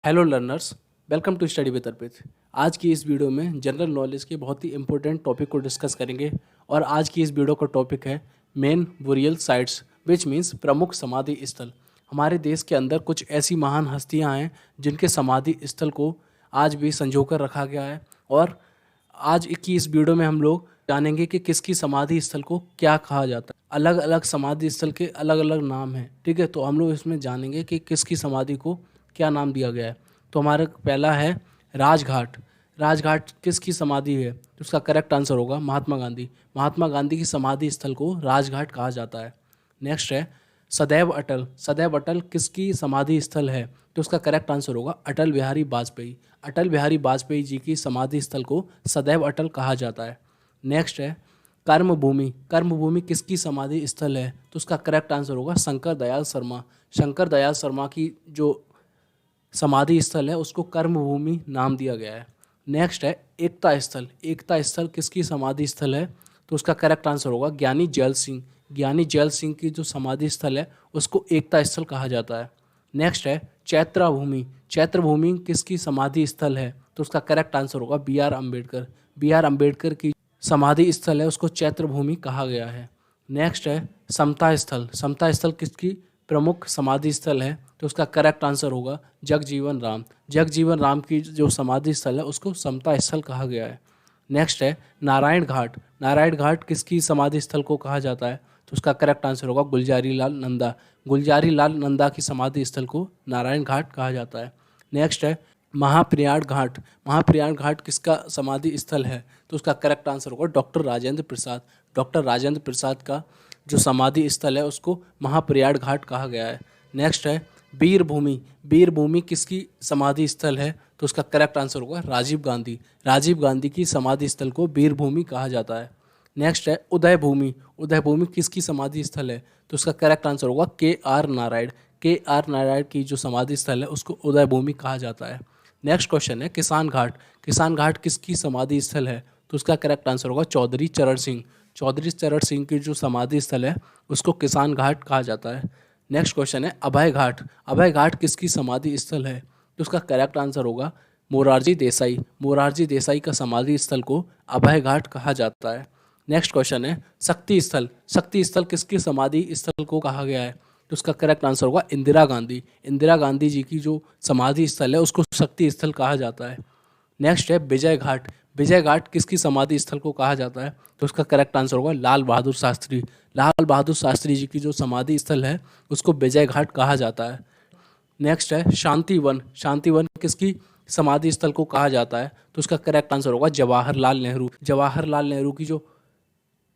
Hello learners, welcome to study with Arpit. आज की इस वीडियो में जनरल नॉलेज के बहुत ही इंपॉर्टेंट टॉपिक को डिस्कस करेंगे और आज की इस वीडियो का टॉपिक है main burial sites which means प्रमुख समाधि स्थल। हमारे देश के अंदर कुछ ऐसी महान हस्तियां हैं जिनके समाधि स्थल को आज भी संजो कर रखा गया है और आज की इस वीडियो में हम लोग जानेंगे कि किसकी समाधि स्थल को क्या कहा जाता है। अलग अलग समाधि स्थल के अलग अलग नाम हैं, ठीक है। तो हम लोग इसमें जानेंगे कि किसकी समाधि को क्या नाम दिया गया है। तो हमारा पहला है राजघाट। राजघाट किसकी समाधि है? तो उसका करेक्ट आंसर होगा महात्मा गांधी। महात्मा गांधी की समाधि स्थल को राजघाट कहा जाता है। नेक्स्ट है सदैव अटल। सदैव अटल किसकी समाधि स्थल है? तो उसका करेक्ट आंसर होगा अटल बिहारी वाजपेयी। अटल बिहारी वाजपेयी जी की समाधि स्थल को सदैव अटल कहा जाता है। नेक्स्ट है कर्मभूमि। कर्मभूमि किसकी समाधि स्थल है? तो उसका करेक्ट आंसर होगा शंकर दयाल शर्मा। शंकर दयाल शर्मा की जो समाधि स्थल है उसको कर्मभूमि नाम दिया गया है। नेक्स्ट है एकता स्थल। एकता स्थल किसकी समाधि स्थल है? तो उसका करेक्ट आंसर होगा ज्ञानी जैल सिंह। ज्ञानी जैल सिंह की जो समाधि स्थल है उसको एकता स्थल कहा जाता है। नेक्स्ट है चैत्रा भूमि। चैत्र भूमि किसकी समाधि स्थल है? तो उसका करेक्ट आंसर होगा B R Ambedkar. B R Ambedkar की समाधि स्थल है उसको चैत्र भूमि कहा गया है। नेक्स्ट है समता स्थल। समता स्थल किसकी प्रमुख समाधि स्थल है? तो उसका करेक्ट आंसर होगा जगजीवन राम। जगजीवन राम की जो समाधि स्थल है उसको समता स्थल कहा गया है। नेक्स्ट है नारायण घाट। नारायण घाट किसकी समाधि स्थल को कहा जाता है? तो उसका करेक्ट आंसर होगा गुलजारी लाल नंदा। गुलजारी लाल नंदा की समाधि स्थल को नारायण घाट कहा जाता है। नेक्स्ट है महाप्रयाण घाट। महाप्रयाण घाट किसका समाधि स्थल है? तो उसका करेक्ट आंसर होगा डॉक्टर राजेंद्र प्रसाद। डॉक्टर राजेंद्र प्रसाद का जो समाधि स्थल है उसको महाप्रयाण घाट कहा गया है। नेक्स्ट है वीर भूमि। वीर भूमि किसकी समाधि स्थल है? तो उसका करेक्ट आंसर होगा राजीव गांधी। राजीव गांधी की समाधि स्थल को वीर भूमि कहा जाता है। नेक्स्ट है उदय भूमि। उदय भूमि किसकी समाधि स्थल है? तो उसका करेक्ट आंसर होगा के आर नारायण। के आर नारायण की जो समाधि स्थल है उसको उदय भूमि कहा जाता है। नेक्स्ट क्वेश्चन है किसान घाट। किसान घाट किसकी समाधि स्थल है? तो उसका करेक्ट आंसर होगा चौधरी चरण सिंह। चौधरी चरण सिंह की जो समाधि स्थल है उसको किसान घाट कहा जाता है। नेक्स्ट क्वेश्चन है अभय घाट। अभय घाट किसकी समाधि स्थल है? तो उसका करेक्ट आंसर होगा मोरारजी देसाई। मोरारजी देसाई का समाधि स्थल को अभय घाट कहा जाता है। नेक्स्ट क्वेश्चन है शक्ति स्थल। शक्ति स्थल किसकी समाधि स्थल को कहा गया है? तो उसका करेक्ट आंसर होगा इंदिरा गांधी। इंदिरा गांधी जी की जो समाधि स्थल है उसको शक्ति स्थल कहा जाता है। नेक्स्ट है विजय घाट। विजय घाट किसकी समाधि स्थल को कहा जाता है? तो उसका करेक्ट आंसर होगा लाल बहादुर शास्त्री। लाल बहादुर शास्त्री जी की जो समाधि स्थल है उसको विजय घाट कहा जाता है। नेक्स्ट है शांतिवन। शांतिवन किसकी समाधि स्थल को कहा जाता है? तो उसका करेक्ट आंसर होगा जवाहरलाल नेहरू। जवाहरलाल नेहरू की जो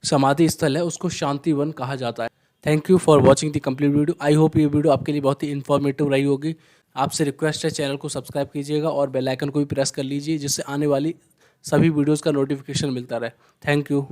समाधि स्थल है उसको शांतिवन कहा जाता है। Thank you for watching the complete video. I hope ये वीडियो आपके लिए बहुत ही इन्फॉर्मेटिव रही होगी। आपसे रिक्वेस्ट है चैनल को सब्सक्राइब कीजिएगा और बेल आइकन को भी प्रेस कर लीजिए जिससे आने वाली सभी वीडियोज़ का नोटिफिकेशन मिलता रहे। Thank you.